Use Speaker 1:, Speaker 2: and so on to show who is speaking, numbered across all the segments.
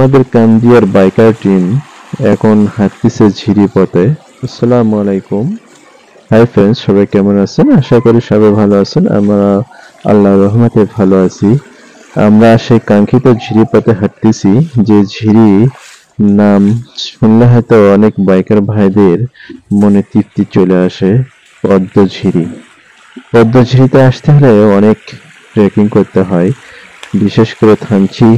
Speaker 1: আমাদের কান্দিয়ার biker team এখন হাঁটতেছে ঝিরি পথে। আসসালামু আলাইকুম। হাই ফ্রেন্ডস, সবাই কেমন আছেন? আশা করি সবাই ভালো আছেন। আমরা আল্লাহর রহমতে ভালো আছি। আমরা সেই কাঙ্ক্ষিত ঝিরি পথে হাঁটতেছি, যে ঝিরি নাম শুনলে হয়তো অনেক বাইকার ভাইদের মনে তৃপ্তি চলে আসে। পদ্মঝিরি। পদ্মঝিরিতে আসতে হলে অনেক ট্রেকিং করতে হয়। বিশেষ করে থানচি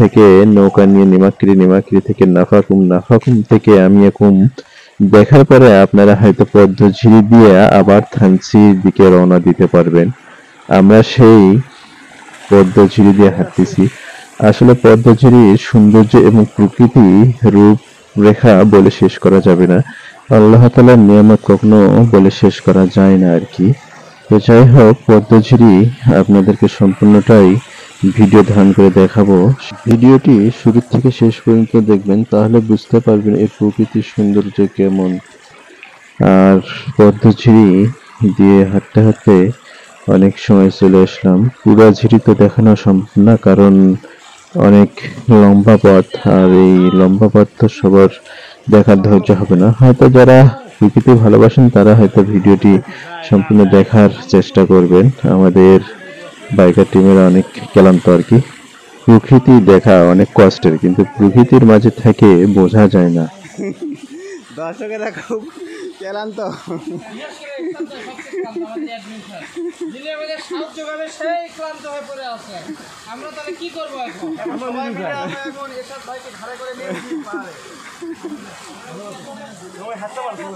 Speaker 1: থেকে নৌকা নিয়ে নিমাক্রি, নিমাক্রি থেকে নাফাকুম, নাফাকুম থেকে আমিয়াকুম দেখার পরে আপনারা হয়তো পদ্মঝিরি দিয়ে আবার থানচির দিকে রওনা দিতে পারবেন। আমরা সেই পদ্মঝিরি দিয়ে হাঁটতেছি। আসলে পদ্মঝিরির সৌন্দর্য এবং প্রকৃতি রূপরেখা বলে শেষ করা যাবে না। আল্লাহ তাআলার নিয়ামত কখনো বলে শেষ করা যায় না আর কি। তো যাই হোক, পদ্মঝিরি আপনাদেরকে সম্পূর্ণটাই ভিডিও ধারণ করে দেখাবো। ভিডিওটি শুরু থেকে শেষ পর্যন্ত দেখবেন, তাহলে বুঝতে পারবেন এর প্রকৃতির সৌন্দর্য কেমন। আর পদ্মঝিরি দিয়ে হাঁটতে হাঁটতে অনেক সময় চলে আসলাম। পুরা ঝিরি তো দেখানো সম্ভব না, কারণ অনেক লম্বা পথ, আর এই লম্বা পথ তো সবার দেখার ধৈর্য হবে না। হয়তো যারা প্রকৃতি ভালোবাসেন তারা হয়তো ভিডিওটি সম্পূর্ণ দেখার চেষ্টা করবেন। আমাদের বাইকার টিমের অনেক ক্লান্ত আর কি। প্রকৃতি দেখা অনেক কষ্টের, কিন্তু প্রকৃতির মাঝে থেকে বোঝা যায় না।
Speaker 2: দর্শকেরা খুব ক্লান্ত। আমরা তাহলে কি করবো এখন? এসব বাইকে ঘাড়ে করে নিয়ে হাঁটতে পারবো।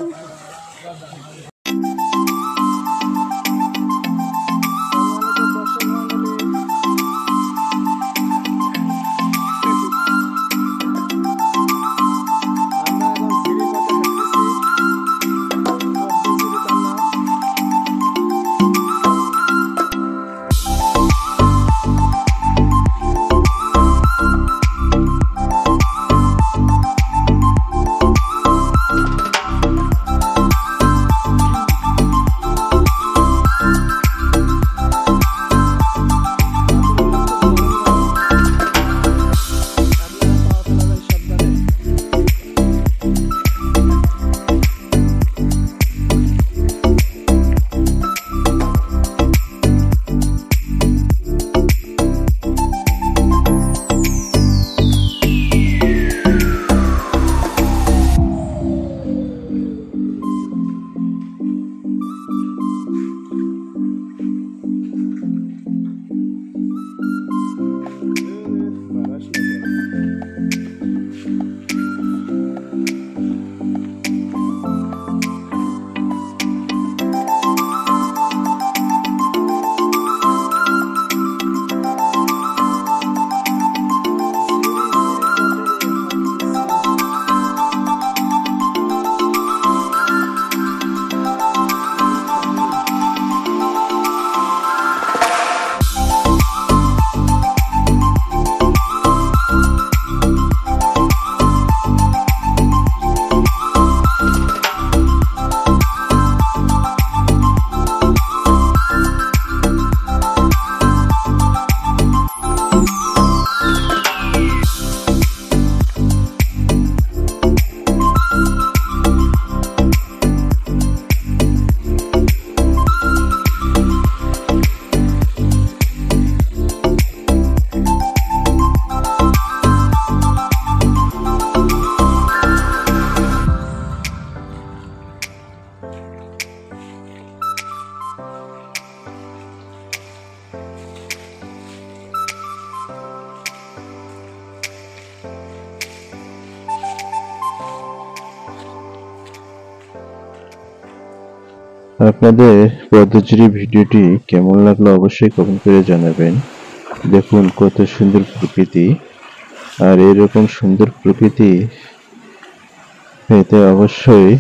Speaker 1: আপনাদের পদ্মঝিরি ভিডিওটি কেমন লাগলো অবশ্যই কমেন্ট করে জানাবেন। দেখুন কত সুন্দর প্রকৃতি, আর এরকম সুন্দর প্রকৃতি পেতে অবশ্যই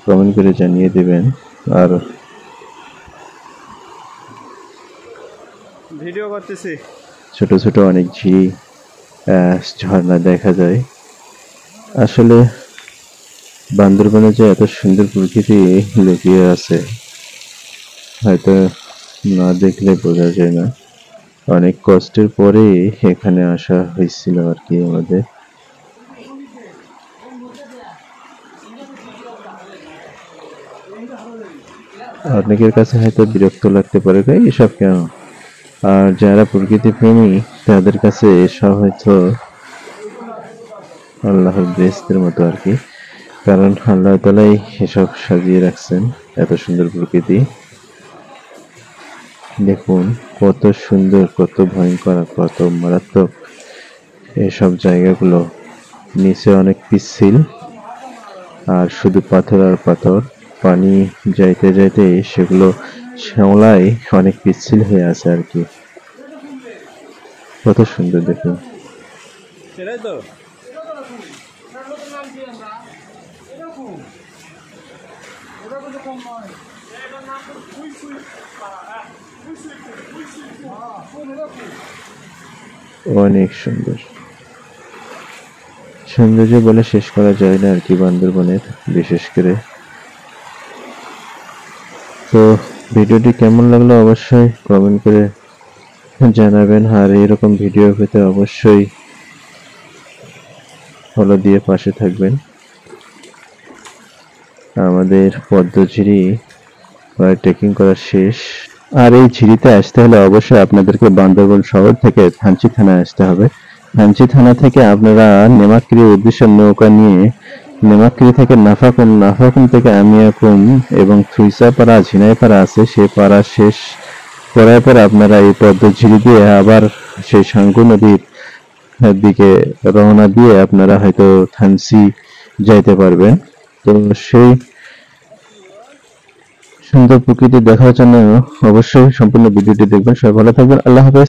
Speaker 1: কমেন্ট করে জানিয়ে দেবেন। আর
Speaker 2: ভিডিও করতেছি।
Speaker 1: ছোট ছোট অনেক ঝিরি, ঝর্ণা দেখা যায়। আসলে বান্দরবানে যে এত সুন্দর প্রকৃতি লুকিয়ে আছে, হয়তো না দেখলে বোঝা যায় না। অনেক কষ্টের পরে এখানে আসা হয়েছিল আর কি আমাদের। অনেকের কাছে হয়তো বিরক্ত লাগতে পারে, ভাই এসব কেন, আর যারা প্রকৃতি প্রেমী তাদের কাছে এসব হয়তো আল্লাহর বেহেশতের মতো আর কি। কারণ আল্লাহ তাআলাই এসব সাজিয়ে রাখছেন, এত সুন্দর প্রকৃতি। দেখুন কত সুন্দর, কত ভয়ঙ্কর, কত মারাত্মক এসব জায়গাগুলো। নিচে অনেক পিচ্ছিল আর শুধু পাথর আর পাথর, পানি যাইতে যাইতে সেগুলো শ্যাওলায় অনেক পিচ্ছিল হয়ে আছে আর কি। কত সুন্দর দেখুন।
Speaker 2: সেটাই তো নাম কি আমরা এরকম ওটা তো কম নয়, এটার নাম তো ফুই ফুই
Speaker 1: অনেক সুন্দর সৌন্দর্য বলে শেষ করা যায় না আর কি বান্দরবনের, বিশেষ করে। তো ভিডিওটি কেমন লাগলো অবশ্যই কমেন্ট করে জানাবেন, আর এরকম ভিডিও পেতে অবশ্যই ফলো দিয়ে পাশে থাকবেন। আমাদের পদ্মঝিরি প্রায় ট্রেকিং করা শেষ। আর এই ঝিরিতে আসতে হলে অবশ্যই আপনাদেরকে বান্দরবান শহর থেকে থানচি থানায় আসতে হবে। থানচি থানা থেকে আপনারা নেমাক্রির উদ্দেশ্যে নৌকা নিয়ে নেমাক্রি থেকে নাফাকুম, নাফাকুম থেকে আমিয়াকুম এবং থুইসাপাড়া ঝিনাইপাড়া আছে, সেই পাড়া শেষ করার পর আপনারা এই পদ্মঝিরি দিয়ে আবার সেই সাঙ্গু নদীর দিকে রওনা দিয়ে আপনারা হয়তো থানচি যাইতে পারবেন। তো সেই সুন্দর প্রকৃতি দেখার জন্য অবশ্যই সম্পূর্ণ ভিডিওটি দেখবেন। সবাই ভালো থাকবেন, আল্লাহ হাফেজ।